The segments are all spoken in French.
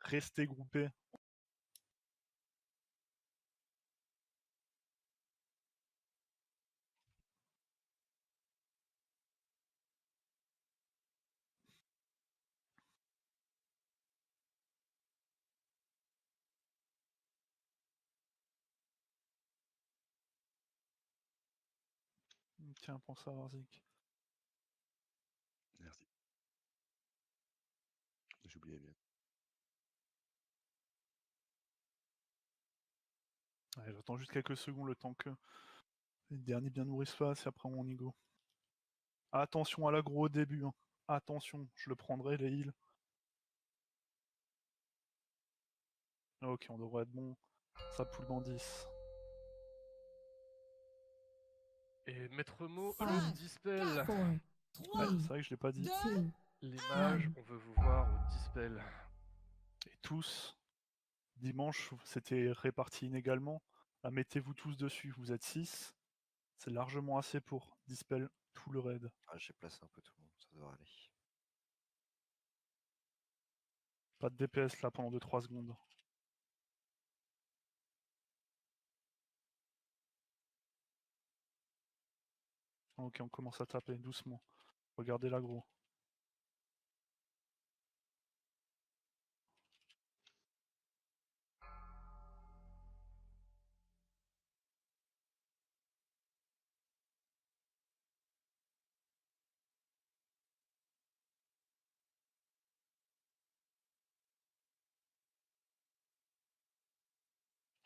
restez groupés. Tiens, pense à Varzik. Merci. J'ai oublié bien. Ouais, j'attends juste quelques secondes le temps que les derniers bien nourris se fassent et après on y go. Attention à l'aggro au début. Hein. Attention, je le prendrai les heals. Ok, on devrait être bon. Ça poule dans 10. Et maître mot, le Five, dispel. 4, Ouais, 3, c'est vrai que je l'ai pas dit. 2, Les mages, on veut vous voir au dispel. Et tous, dimanche, c'était réparti inégalement. Là, mettez-vous tous dessus. Vous êtes 6. C'est largement assez pour dispel tout le raid. Ah, j'ai placé un peu tout le monde, ça devrait aller. Pas de DPS là pendant 2-3 secondes. Ok, on commence à taper doucement. Regardez l'aggro.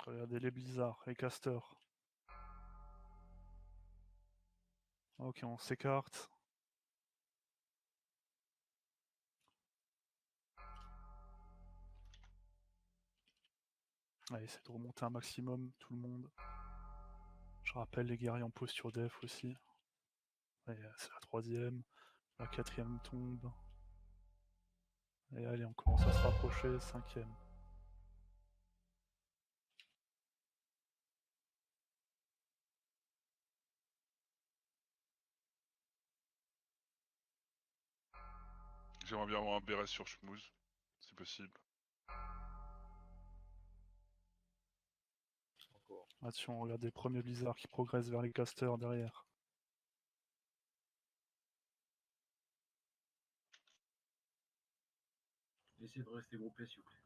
Regardez les blizzards, les casters. Ok, on s'écarte. Allez, essayez de remonter un maximum, tout le monde. Je rappelle les guerriers en posture def aussi. Allez, c'est la 3ème. La 4ème tombe. Et allez, on commence à se rapprocher, 5ème. J'aimerais bien avoir un béret sur Schmooze, si possible. Attention, regardez les premiers blizzards qui progressent vers les casters derrière. Essayez de rester groupés, s'il vous plaît.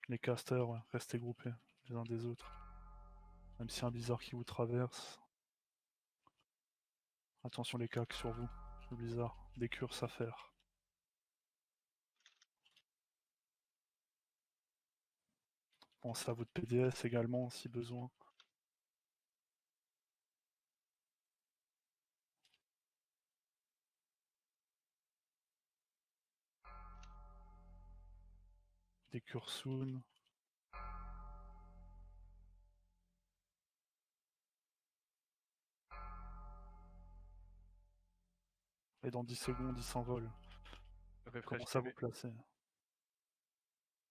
Les casters, ouais, restez groupés les uns des autres. Même si un blizzard qui vous traverse. Attention les cacs sur vous, le blizzard. Des curses à faire. Pensez à votre PDS également si besoin. Des cures soon. Et dans 10 secondes, il s'envole. Refresh Commencez à vous TV. placer.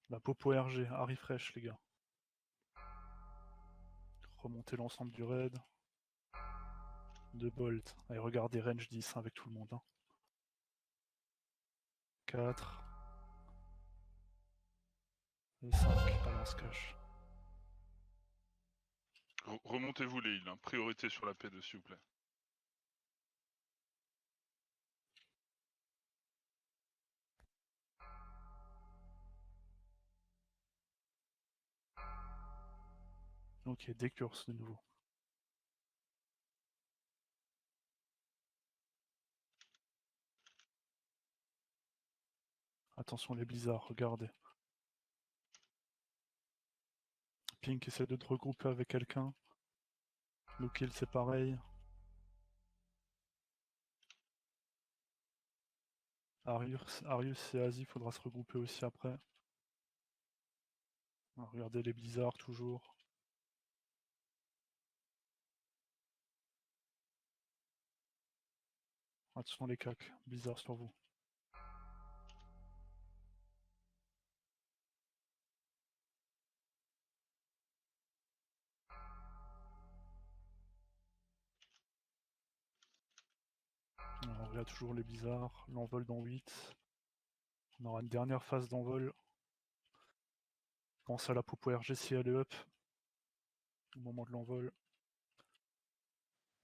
La popo RG, à refresh les gars. Remontez l'ensemble du raid. 2 bolts. Allez, regardez range 10 avec tout le monde. Hein. 4. Et 5. Allez, on se cache. Remontez-vous les heals, hein. Priorité sur la P2 s'il vous plaît. Ok, des curses de nouveau. Attention les blizzards, regardez. Pink essaie de te regrouper avec quelqu'un. Blue Kill c'est pareil. Arius et Asie, faudra se regrouper aussi après. Regardez les blizzards toujours. Attention les cacs, blizzards sur vous. Alors, il y a toujours les blizzards, l'envol dans 8. On aura une dernière phase d'envol. Pense à la popo RG si elle est up au moment de l'envol.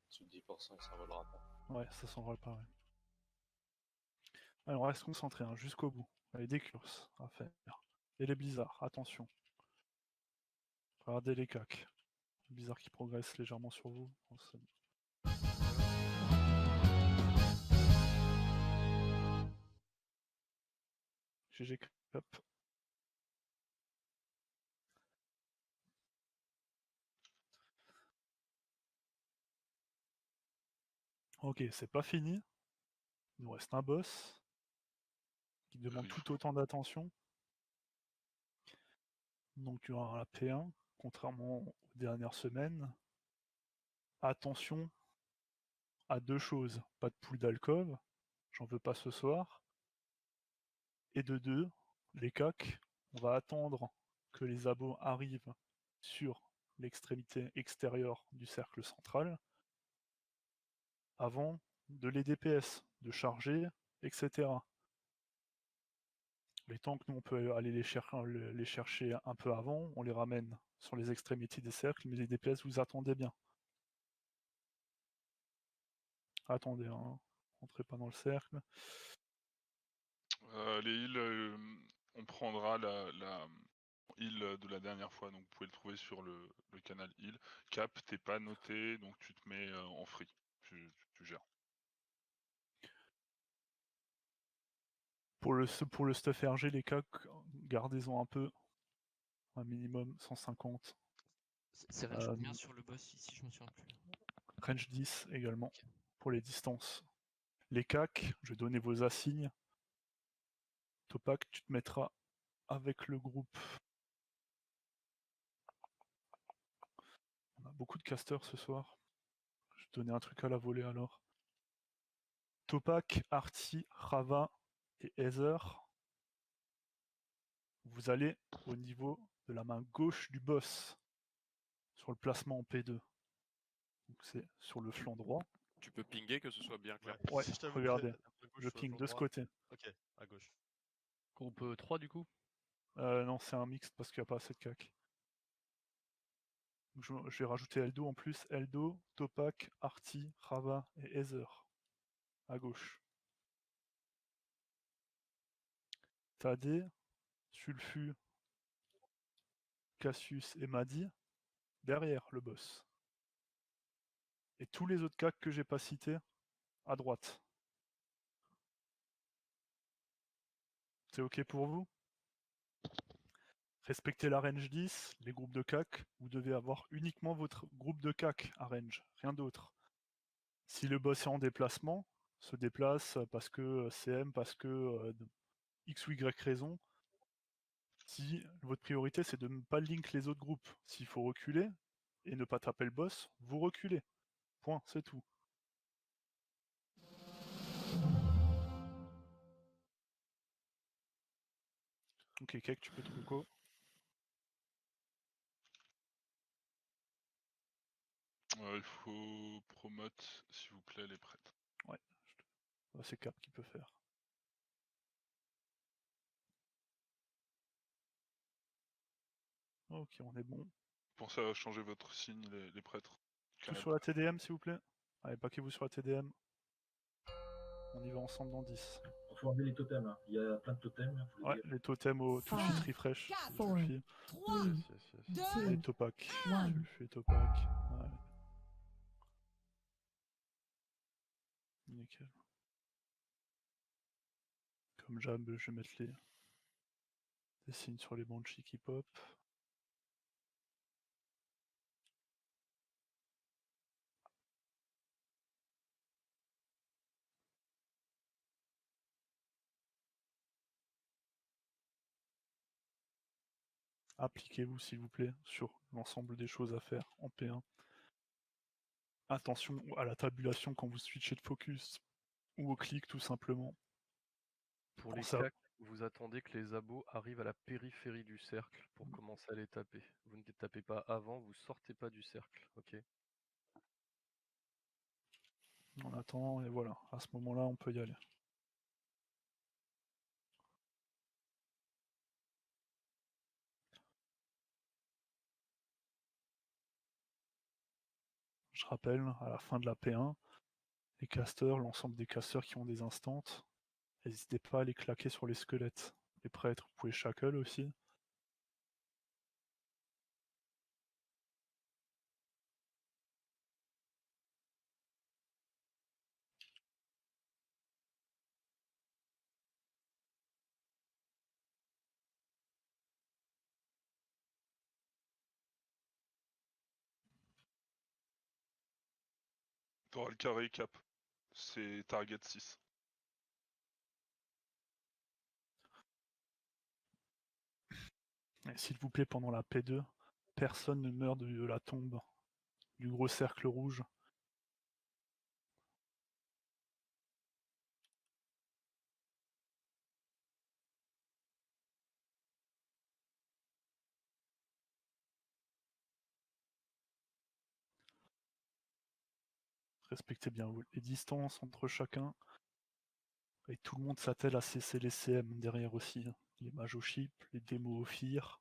Sous 10%, il s'envolera pas. Ouais, ça s'envole pas, ouais. Alors, reste concentré hein, jusqu'au bout. Il y a des curses à faire. Et les blizzards, attention. Regardez les cacs. Les blizzards qui progressent légèrement sur vous. Oh, GG Cup. Ok, c'est pas fini. Il nous reste un boss qui demande tout autant d'attention. Donc tu auras la P1, contrairement aux dernières semaines. Attention à deux choses. Pas de poule d'alcôve, j'en veux pas ce soir. Et de deux, les cacs, on va attendre que les abos arrivent sur l'extrémité extérieure du cercle central avant de les DPS, de charger, etc. Les temps que nous on peut aller les chercher un peu avant, on les ramène sur les extrémités des cercles, mais les DPS vous attendez bien. Attendez, hein. Rentrez pas dans le cercle. Les heals, on prendra la heal de la dernière fois, donc vous pouvez le trouver sur le canal heal. Cap, t'es pas noté, donc tu te mets en free. Tu gères. Pour le stuff RG, les cacs, gardez-en un peu. Un minimum 150. C'est range combien sur le boss ici, je me souviens plus. Range 10 également, pour les distances. Les cacs, je vais donner vos assignes. Topak, tu te mettras avec le groupe. On a beaucoup de casters ce soir. Je vais te donner un truc à la volée alors. Topak, Arty, Rava et Heather. Vous allez au niveau de la main gauche du boss, sur le placement en P2. Donc c'est sur le flanc droit. Tu peux pinguer que ce soit bien clair. Ouais, Si je t'avoue regardez, que à gauche, je sur le ping flanc de ce droit. côté. Ok, à gauche. Groupe 3 du coup. Non, c'est un mixte parce qu'il n'y a pas assez de cac. Je vais rajouter Eldo en plus. Eldo, Topak, Arty, Rava et Heather. À gauche. Tadé, Sulfu, Cassius et Madi derrière le boss. Et tous les autres cacs que j'ai pas cités à droite. C'est ok pour vous? Respectez la range 10, les groupes de cac, vous devez avoir uniquement votre groupe de cac à range, rien d'autre. Si le boss est en déplacement, se déplace parce que CM, parce que X ou Y raison, si votre priorité c'est de ne pas link les autres groupes, s'il faut reculer et ne pas taper le boss, vous reculez. Point, c'est tout. Ok, Kek, tu peux truco. Il faut promote, s'il vous plaît, les prêtres. Ouais, c'est Cap qui peut faire. Ok, on est bon. Pensez à changer votre signe, les prêtres. Tout sur la TDM, s'il vous plaît. Allez, paquez-vous sur la TDM. On y va ensemble dans 10. Il faut enlever les totems. Hein. Il y a plein de totems. Faut Ouais, les dire. les totems au tout de suite refresh. Sulfi. Et Topak. Sulfi et Topak. Ouais. Nickel. Comme j'aime, je vais mettre des signes sur les Banshee qui pop. Appliquez-vous s'il vous plaît sur l'ensemble des choses à faire en P1. Attention à la tabulation quand vous switchez de focus ou au clic tout simplement. Pour les cacs, vous attendez que les abos arrivent à la périphérie du cercle pour commencer à les taper. Vous ne les tapez pas avant, vous sortez pas du cercle, ok? On attend et voilà, à ce moment-là on peut y aller. Je rappelle, à la fin de la P1, les casters, l'ensemble des casters qui ont des instants, n'hésitez pas à les claquer sur les squelettes. Les prêtres, vous pouvez shackle aussi. T'auras le carré cap. C'est target 6. Et s'il vous plaît, pendant la P2, personne ne meurt de la tombe du gros cercle rouge. Respectez bien les distances entre chacun. Et tout le monde s'attelle à cesser les CM derrière aussi. Les mages au chip, les démos au FIR.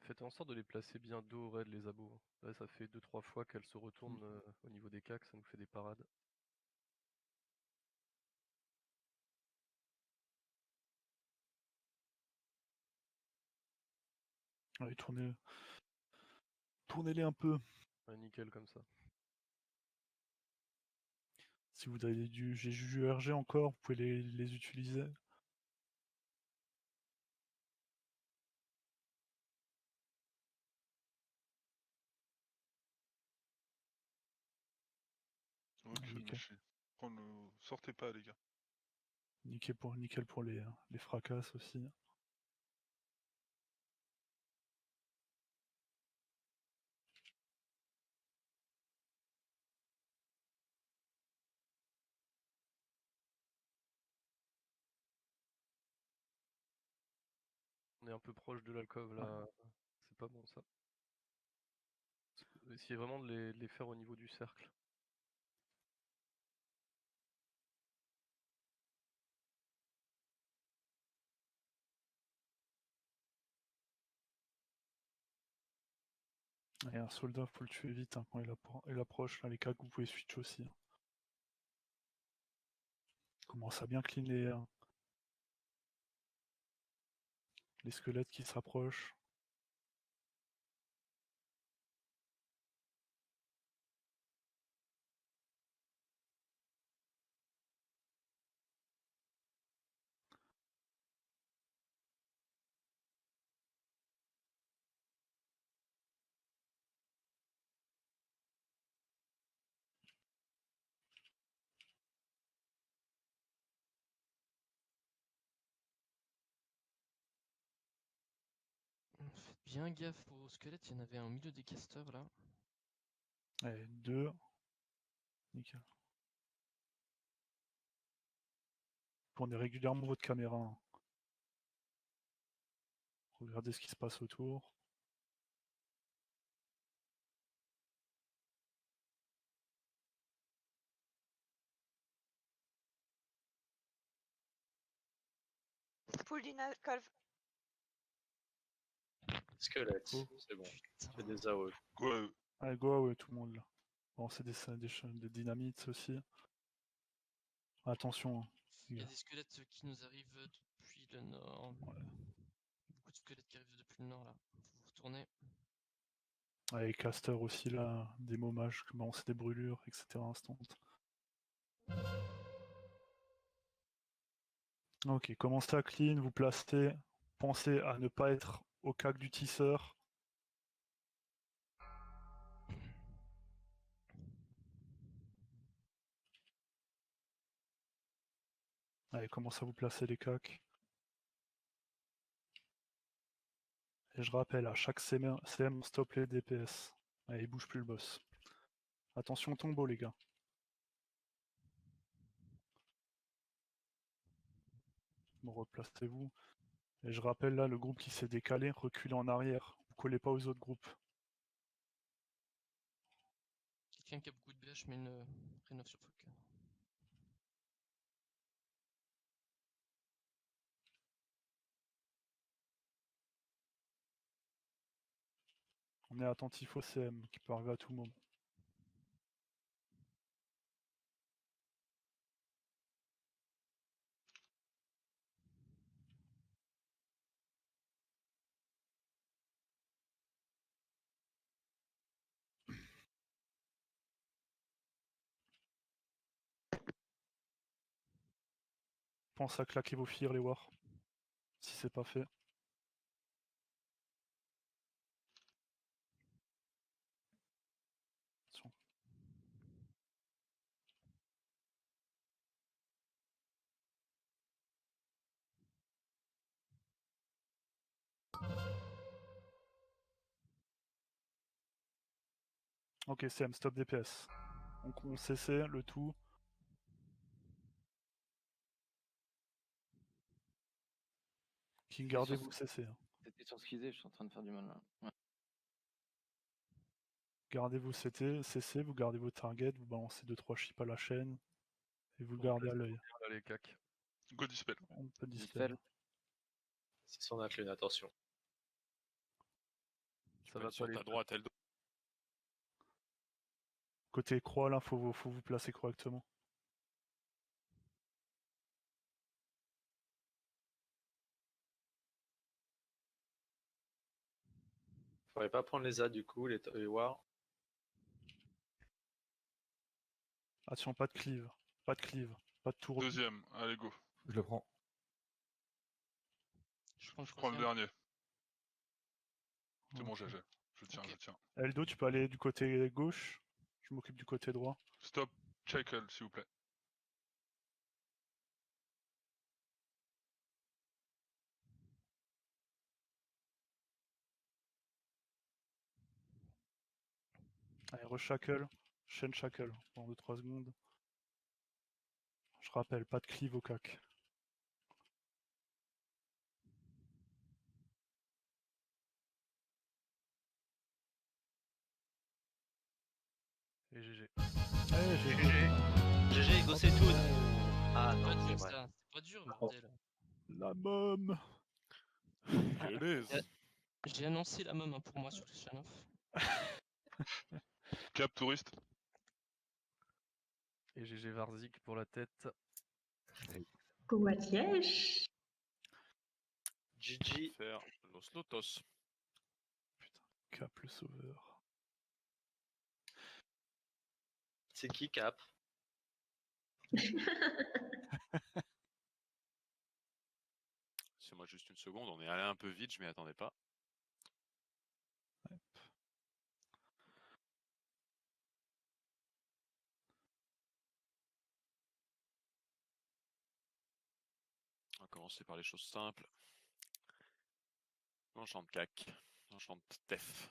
Faites en sorte de les placer bien dos au raid, les abos. Là, ça fait 2-3 fois qu'elles se retournent au niveau des cacs, ça nous fait des parades. Allez, tournez-les un peu. Ouais, nickel comme ça. Si vous avez du GJURG encore, vous pouvez les utiliser. Ok, nickel. Sortez pas, les gars. Nickel pour les fracasses aussi. On est un peu proche de l'alcôve là, c'est pas bon ça. Essayez vraiment de les faire au niveau du cercle. Et un soldat, faut le tuer vite hein, quand il approche. Là, les cacs, vous pouvez switch aussi. Hein. Commence à bien clean les squelettes qui s'approchent. Faites bien gaffe aux squelettes, il y en avait un au milieu des casters là. Allez, 2. Nickel. Tournez régulièrement votre caméra. Hein. Regardez ce qui se passe autour. Paulina Colv. Squelette, Oh. c'est bon. C'est des AOE. Go, Allez, go, ouais, tout le monde là. Bon, c'est des dynamites aussi. Attention. Hein, Il y a des squelettes qui nous arrivent depuis le nord. Ouais. Beaucoup de squelettes qui arrivent depuis le nord là. Faut vous retourner. Allez, caster aussi là, des mommages, comment c'est des brûlures, etc. instant. Ok, commencez à clean, vous placez. Pensez à ne pas être au cac du tisseur. Allez, commencez à vous placer les cacs. Et je rappelle, à chaque CM, on stoppe les DPS. Allez, il bouge plus le boss. Attention au tombeau, les gars. Bon, replacez-vous. Et je rappelle là, le groupe qui s'est décalé, reculez en arrière. Vous collez pas aux autres groupes. quelqu'un qui a beaucoup de BH, je mets une Rénov sur Falcon. On est attentif au CM qui peut arriver à tout moment. Pense à claquer vos filles les wars. Si c'est pas fait. Attention. Ok, CM, stop DPS. Donc on CC le tout. King, gardez-vous CC. hein. C'était sur schizé, je suis en train de faire du mal là. Ouais. Gardez-vous CC, vous gardez vos targets, vous balancez 2-3 chips à la chaîne. Et vous le On gardez laisse à l'œil. là, les cacs. Go dispel. On peut Dispel. dispel. C'est son incline, attention. Ça va Sur pas ta les droite, elle. Côté croix, là, faut vous placer correctement. Faudrait pas prendre les A du coup, les War. Attention, pas de cleave. Pas de cleave. Pas de tour. Deuxième, allez go. Je le prends. Je prends le Je prends le troisième. dernier. C'est bon, Ok. GG. Je tiens, Ok. je tiens. Eldo, tu peux aller du côté gauche. Je m'occupe du côté droit. Stop, checkle, s'il vous plaît. Allez, re-shackle. Chaîne shackle. Pendant 2-3 secondes. Je rappelle, pas de cleave au cac. Et GG. Allez, GG, go c'est tout. Ah C'est pas non, c'est dur vrai. ça, c'est pas dur, bordel. La môme. J'ai annoncé la même pour moi sur Christianov. Cap touriste. Et GG Varzik pour la tête. Kovaciej. GG. Faire Los Lotos. Cap le sauveur. C'est qui Cap? C'est moi juste une seconde, on est allé un peu vite, je m'y attendais pas. On va commencer par les choses simples. L'enchant de cac, l'enchant de tef.